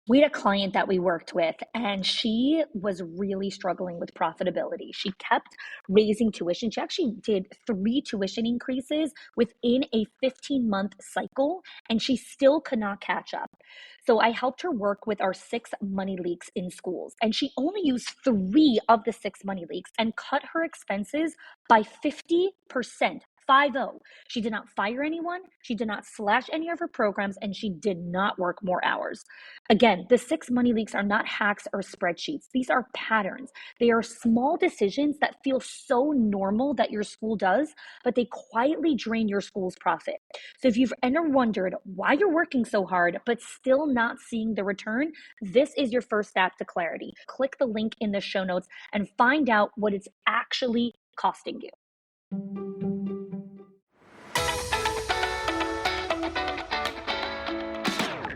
We had a client that we worked with, and she was really struggling with profitability. She kept raising tuition. She actually did 3 tuition increases within a 15-month cycle, and she still could not catch up. So I helped her work with our 6 money leaks in schools, and she only used 3 of the 6 money leaks and cut her expenses by 50%. 50. She did not fire anyone. She did not slash any of her programs, and she did not work more hours. Again, the 6 money leaks are not hacks or spreadsheets. These are patterns. They are small decisions that feel so normal that your school does, but they quietly drain your school's profit. So if you've ever wondered why you're working so hard, but still not seeing the return, this is your first step to clarity. Click the link in the show notes and find out what it's actually costing you.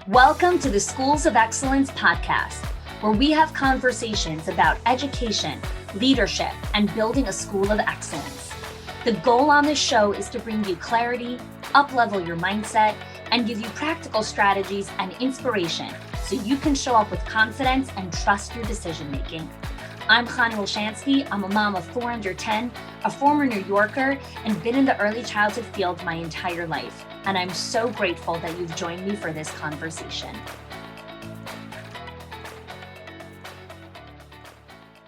Welcome to the Schools of Excellence podcast, where we have conversations about education, leadership, and building a school of excellence. The goal on this show is to bring you clarity, up-level your mindset, and give you practical strategies and inspiration so you can show up with confidence and trust your decision-making. I'm Chani Wilshansky. I'm a mom of 4 under 10, a former New Yorker, and been in the early childhood field my entire life. And I'm so grateful that you've joined me for this conversation.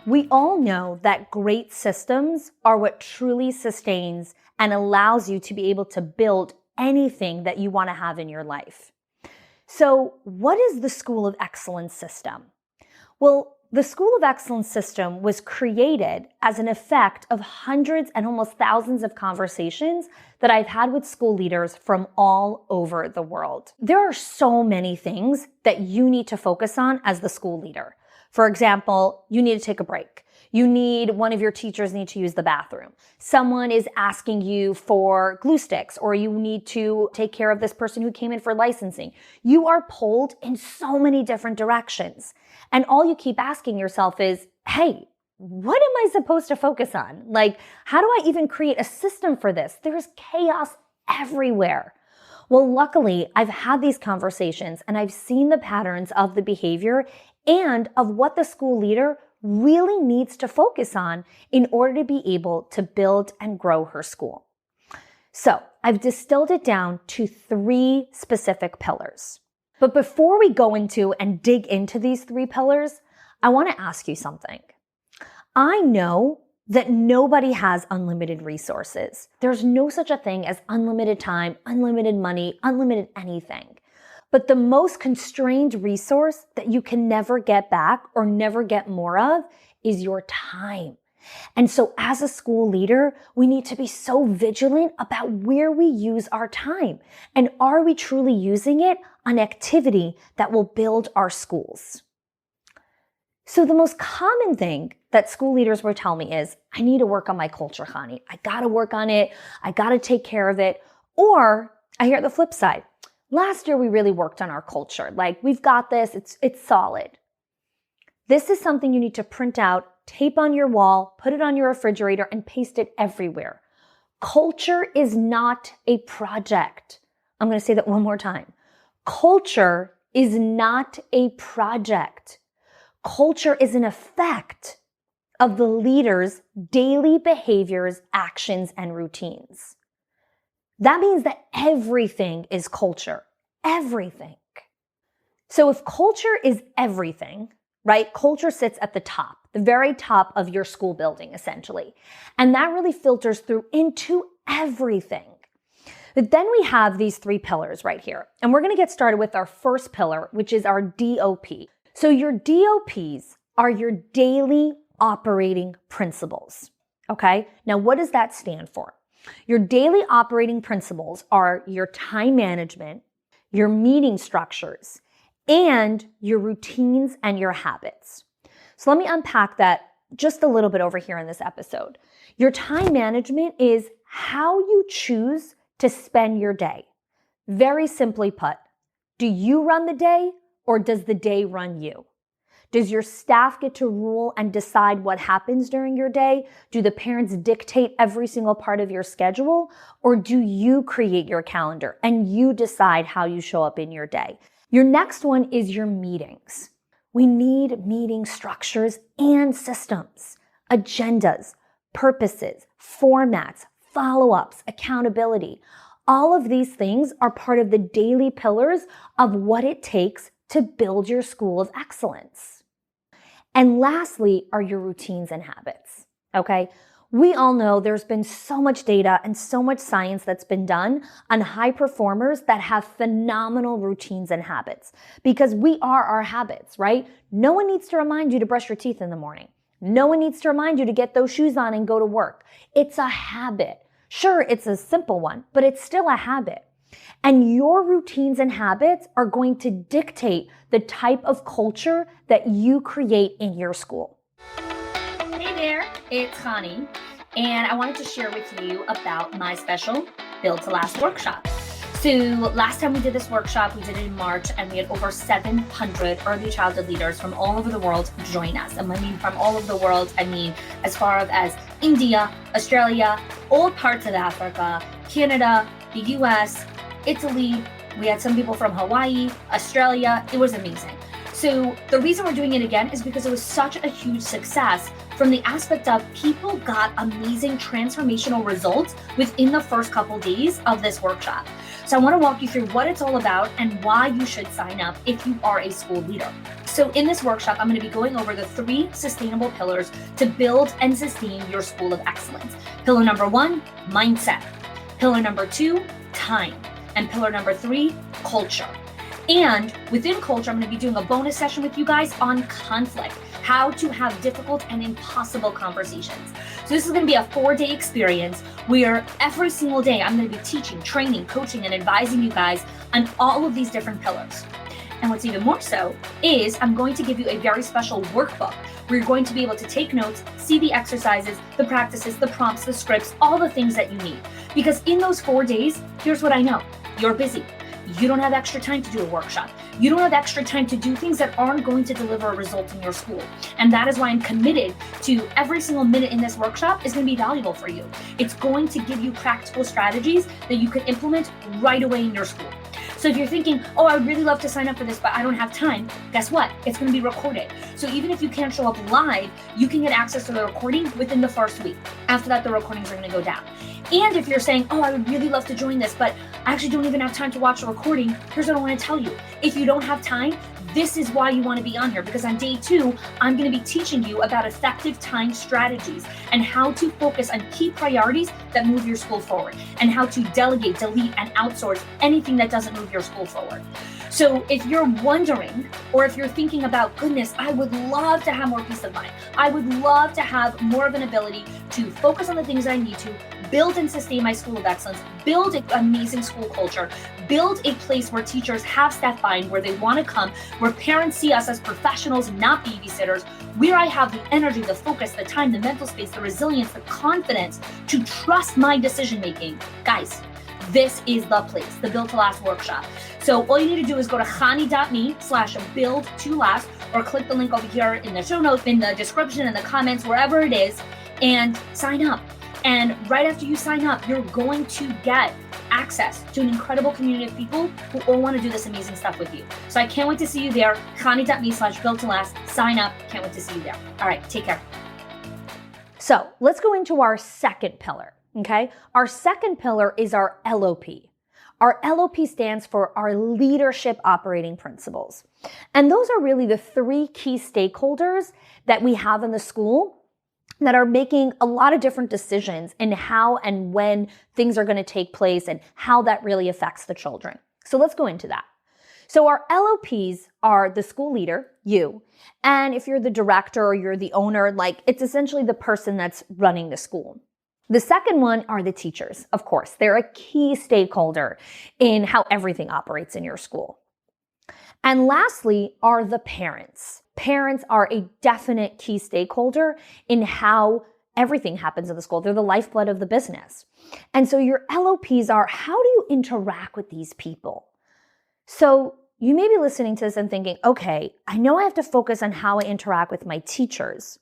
We all know that great systems are what truly sustains and allows you to be able to build anything that you want to have in your life. So, what is the School of Excellence system? Well, the School of Excellence system was created as an effect of hundreds and almost thousands of conversations that I've had with school leaders from all over the world. There are so many things that you need to focus on as the school leader. For example, you need to take a break. One of your teachers need to use the bathroom. Someone is asking you for glue sticks, or you need to take care of this person who came in for licensing. You are pulled in so many different directions. And all you keep asking yourself is, hey, what am I supposed to focus on? Like, how do I even create a system for this? There's chaos everywhere. Well, luckily, I've had these conversations and I've seen the patterns of the behavior and of what the school leader really needs to focus on in order to be able to build and grow her school. So I've distilled it down to 3 specific pillars. But before we go into and dig into these 3 pillars, I want to ask you something. I know that nobody has unlimited resources. There's no such a thing as unlimited time, unlimited money, unlimited anything. But the most constrained resource that you can never get back or never get more of is your time. And so as a school leader, we need to be so vigilant about where we use our time. And are we truly using it on activity that will build our schools? So the most common thing that school leaders will tell me is, I need to work on my culture, Chani. I got to work on it. I got to take care of it. Or I hear the flip side. Last year, we really worked on our culture. Like, we've got this. It's solid. This is something you need to print out, tape on your wall, put it on your refrigerator, and paste it everywhere. Culture is not a project. I'm going to say that one more time. Culture is not a project. Culture is an effect of the leader's daily behaviors, actions, and routines. That means that everything is culture. Everything. So if culture is everything, right? Culture sits at the top, the very top of your school building, essentially. And that really filters through into everything. But then we have these 3 pillars right here. And we're going to get started with our first pillar, which is our DOP. So your DOPs are your daily operating principles. Okay? Now, what does that stand for? Your daily operating principles are your time management, your meeting structures, and your routines and your habits. So let me unpack that just a little bit over here in this episode. Your time management is how you choose to spend your day. Very simply put, do you run the day or does the day run you? Does your staff get to rule and decide what happens during your day? Do the parents dictate every single part of your schedule? Or do you create your calendar and you decide how you show up in your day? Your next one is your meetings. We need meeting structures and systems, agendas, purposes, formats, follow-ups, accountability. All of these things are part of the daily pillars of what it takes to build your school of excellence. And lastly are your routines and habits, okay? We all know there's been so much data and so much science that's been done on high performers that have phenomenal routines and habits because we are our habits, right? No one needs to remind you to brush your teeth in the morning. No one needs to remind you to get those shoes on and go to work. It's a habit. Sure, it's a simple one, but it's still a habit. And your routines and habits are going to dictate the type of culture that you create in your school. Hey there, it's Connie, and I wanted to share with you about my special Build to Last workshop. So last time we did this workshop, we did it in March, and we had over 700 early childhood leaders from all over the world join us. And I mean from all over the world, I mean as far as India, Australia, all parts of Africa, Canada, the US, Italy. We had some people from Hawaii, Australia. It was amazing. So the reason we're doing it again is because it was such a huge success from the aspect of people got amazing transformational results within the first couple days of this workshop. So I want to walk you through what it's all about and why you should sign up if you are a school leader. So in this workshop, I'm going to be going over the 3 sustainable pillars to build and sustain your school of excellence. Pillar number 1, mindset. Pillar number 2, time. And pillar number 3, culture. And within culture, I'm going to be doing a bonus session with you guys on conflict, how to have difficult and impossible conversations. So this is going to be a 4-day experience where every single day I'm going to be teaching, training, coaching, and advising you guys on all of these different pillars. And what's even more so is I'm going to give you a very special workbook where you're going to be able to take notes, see the exercises, the practices, the prompts, the scripts, all the things that you need. Because in those 4 days, here's what I know. You're busy. You don't have extra time to do a workshop. You don't have extra time to do things that aren't going to deliver a result in your school. And that is why I'm committed to every single minute in this workshop is going to be valuable for you. It's going to give you practical strategies that you can implement right away in your school. So if you're thinking, oh, I would really love to sign up for this, but I don't have time, guess what? It's going to be recorded. So even if you can't show up live, you can get access to the recording within the first week. After that, the recordings are going to go down. And if you're saying, oh, I would really love to join this, but I actually don't even have time to watch the recording, here's what I want to tell you. If you don't have time, this is why you want to be on here, because on day 2, I'm going to be teaching you about effective time strategies and how to focus on key priorities that move your school forward and how to delegate, delete, and outsource anything that doesn't move your school forward. So if you're wondering, or if you're thinking about, goodness, I would love to have more peace of mind. I would love to have more of an ability to focus on the things I need to, build and sustain my school of excellence, build an amazing school culture, build a place where teachers have staff buy-in, where they want to come, where parents see us as professionals, not babysitters, where I have the energy, the focus, the time, the mental space, the resilience, the confidence to trust my decision-making. Guys, this is the place, the Build to Last workshop. So all you need to do is go to khani.me/build-to-last or click the link over here in the show notes, in the description, in the comments, wherever it is, and sign up. And right after you sign up, you're going to get access to an incredible community of people who all want to do this amazing stuff with you. So I can't wait to see you there. khani.me/build-to-last. Sign up. Can't wait to see you there. All right, take care. So let's go into our second pillar, okay? Our second pillar is our LOP. Our LOP stands for our leadership operating principles. And those are really the 3 key stakeholders that we have in the school that are making a lot of different decisions in how and when things are going to take place and how that really affects the children. So let's go into that. So our LOPs are the school leader, you, and if you're the director or you're the owner, like it's essentially the person that's running the school. The second one are the teachers, of course. They're a key stakeholder in how everything operates in your school. And lastly are the parents. Parents are a definite key stakeholder in how everything happens in the school. They're the lifeblood of the business. And so your LOPs are, how do you interact with these people? So you may be listening to this and thinking, okay, I know I have to focus on how I interact with my teachers.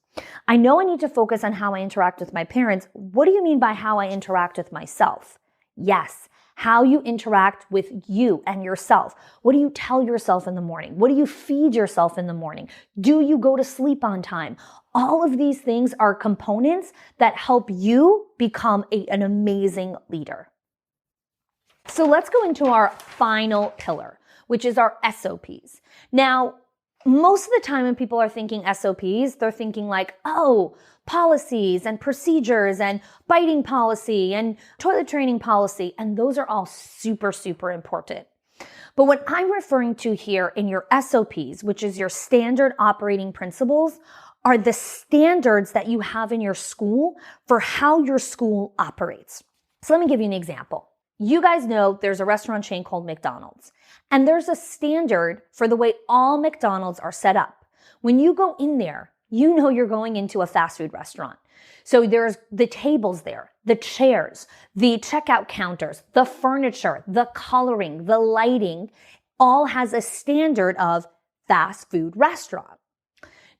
I know I need to focus on how I interact with my parents. What do you mean by how I interact with myself? Yes, how you interact with you and yourself. What do you tell yourself in the morning? What do you feed yourself in the morning? Do you go to sleep on time? All of these things are components that help you become an amazing leader. So let's go into our final pillar, which is our SOPs. Now, most of the time when people are thinking SOPs, they're thinking like, oh, policies and procedures and biting policy and toilet training policy. And those are all super, super important. But what I'm referring to here in your SOPs, which is your standard operating principles, are the standards that you have in your school for how your school operates. So let me give you an example. You guys know there's a restaurant chain called McDonald's, and there's a standard for the way all McDonald's are set up. When you go in there, you know you're going into a fast food restaurant. So there's the tables there, the chairs, the checkout counters, the furniture, the coloring, the lighting, all has a standard of fast food restaurant.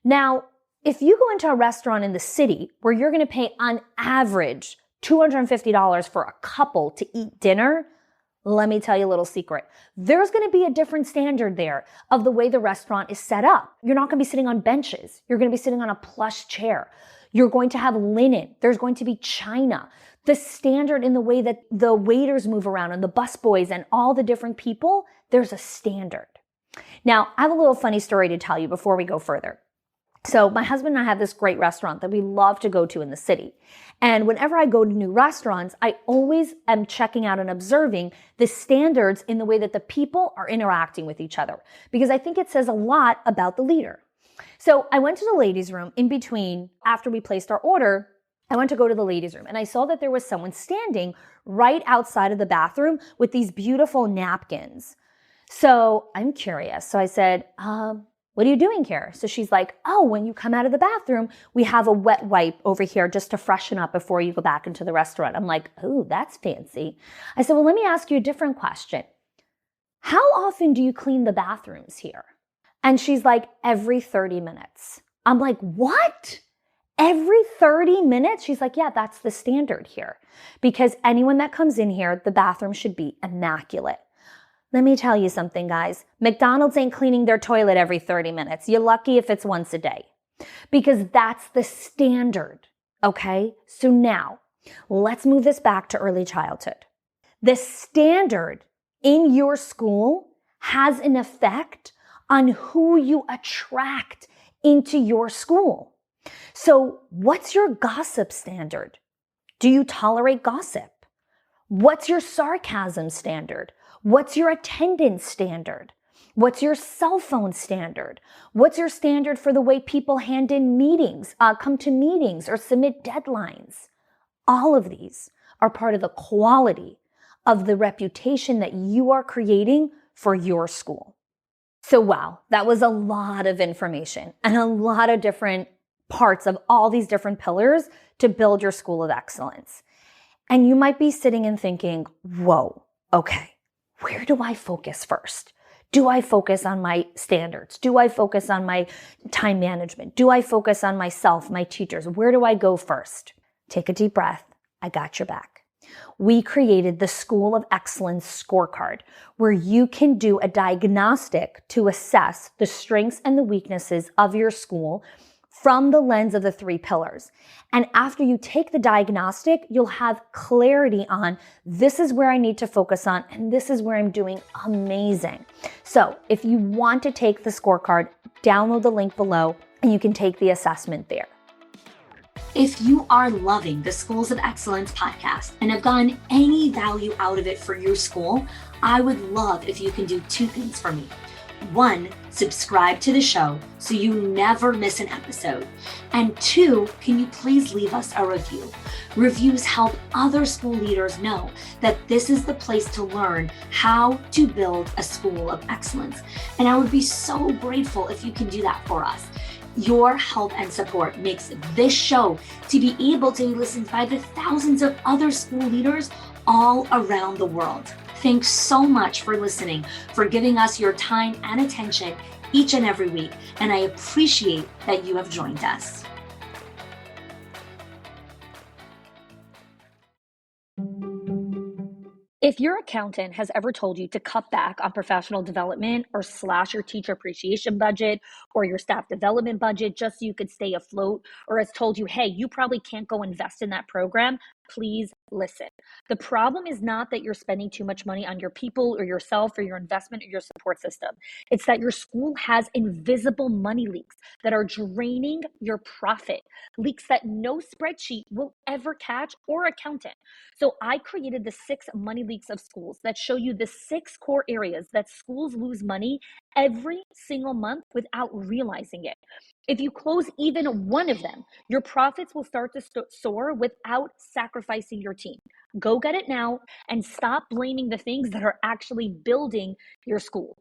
Now, if you go into a restaurant in the city where you're going to pay on average $250 for a couple to eat dinner, let me tell you a little secret. There's going to be a different standard there of the way the restaurant is set up. You're not going to be sitting on benches. You're going to be sitting on a plush chair. You're going to have linen. There's going to be china. The standard in the way that the waiters move around and the busboys and all the different people, there's a standard. Now, I have a little funny story to tell you before we go further. So my husband and I have this great restaurant that we love to go to in the city. And whenever I go to new restaurants, I always am checking out and observing the standards in the way that the people are interacting with each other, because I think it says a lot about the leader. So I went to the ladies' room in between after we placed our order. I went to go to the ladies' room and I saw that there was someone standing right outside of the bathroom with these beautiful napkins. So I'm curious. So I said, what are you doing here? So she's like, oh, when you come out of the bathroom, we have a wet wipe over here just to freshen up before you go back into the restaurant. I'm like, oh, that's fancy. I said, well, let me ask you a different question. How often do you clean the bathrooms here? And she's like, every 30 minutes. I'm like, what? Every 30 minutes? She's like, yeah, that's the standard here. Because anyone that comes in here, the bathroom should be immaculate. Let me tell you something, guys. McDonald's ain't cleaning their toilet every 30 minutes. You're lucky if it's once a day, because that's the standard, okay? So now, let's move this back to early childhood. The standard in your school has an effect on who you attract into your school. So what's your gossip standard? Do you tolerate gossip? What's your sarcasm standard? What's your attendance standard? What's your cell phone standard? What's your standard for the way people hand in meetings, come to meetings or submit deadlines? All of these are part of the quality of the reputation that you are creating for your school. So wow, that was a lot of information and a lot of different parts of all these different pillars to build your school of excellence. And you might be sitting and thinking, whoa, okay. Where do I focus first? Do I focus on my standards? Do I focus on my time management? Do I focus on myself, my teachers? Where do I go first? Take a deep breath. I got your back. We created the School of Excellence scorecard, where you can do a diagnostic to assess the strengths and the weaknesses of your school from the lens of the 3 pillars. And after you take the diagnostic, you'll have clarity on this is where I need to focus on and this is where I'm doing amazing. So if you want to take the scorecard, download the link below and you can take the assessment there. If you are loving the Schools of Excellence podcast and have gotten any value out of it for your school, I would love if you can do 2 things for me. 1, subscribe to the show so you never miss an episode. And 2, can you please leave us a review? Reviews help other school leaders know that this is the place to learn how to build a school of excellence. And I would be so grateful if you can do that for us. Your help and support makes this show to be able to be listened by the thousands of other school leaders all around the world. Thanks so much for listening, for giving us your time and attention each and every week, and I appreciate that you have joined us. If your accountant has ever told you to cut back on professional development or slash your teacher appreciation budget or your staff development budget just so you could stay afloat, or has told you, hey, you probably can't go invest in that program, please listen. The problem is not that you're spending too much money on your people or yourself or your investment or your support system. It's that your school has invisible money leaks that are draining your profit, leaks that no spreadsheet will ever catch or accountant. So I created the 6 money leaks of schools that show you the 6 core areas that schools lose money every single month without realizing it. If you close even one of them, your profits will start to soar without sacrificing your team. Go get it now and stop blaming the things that are actually building your school.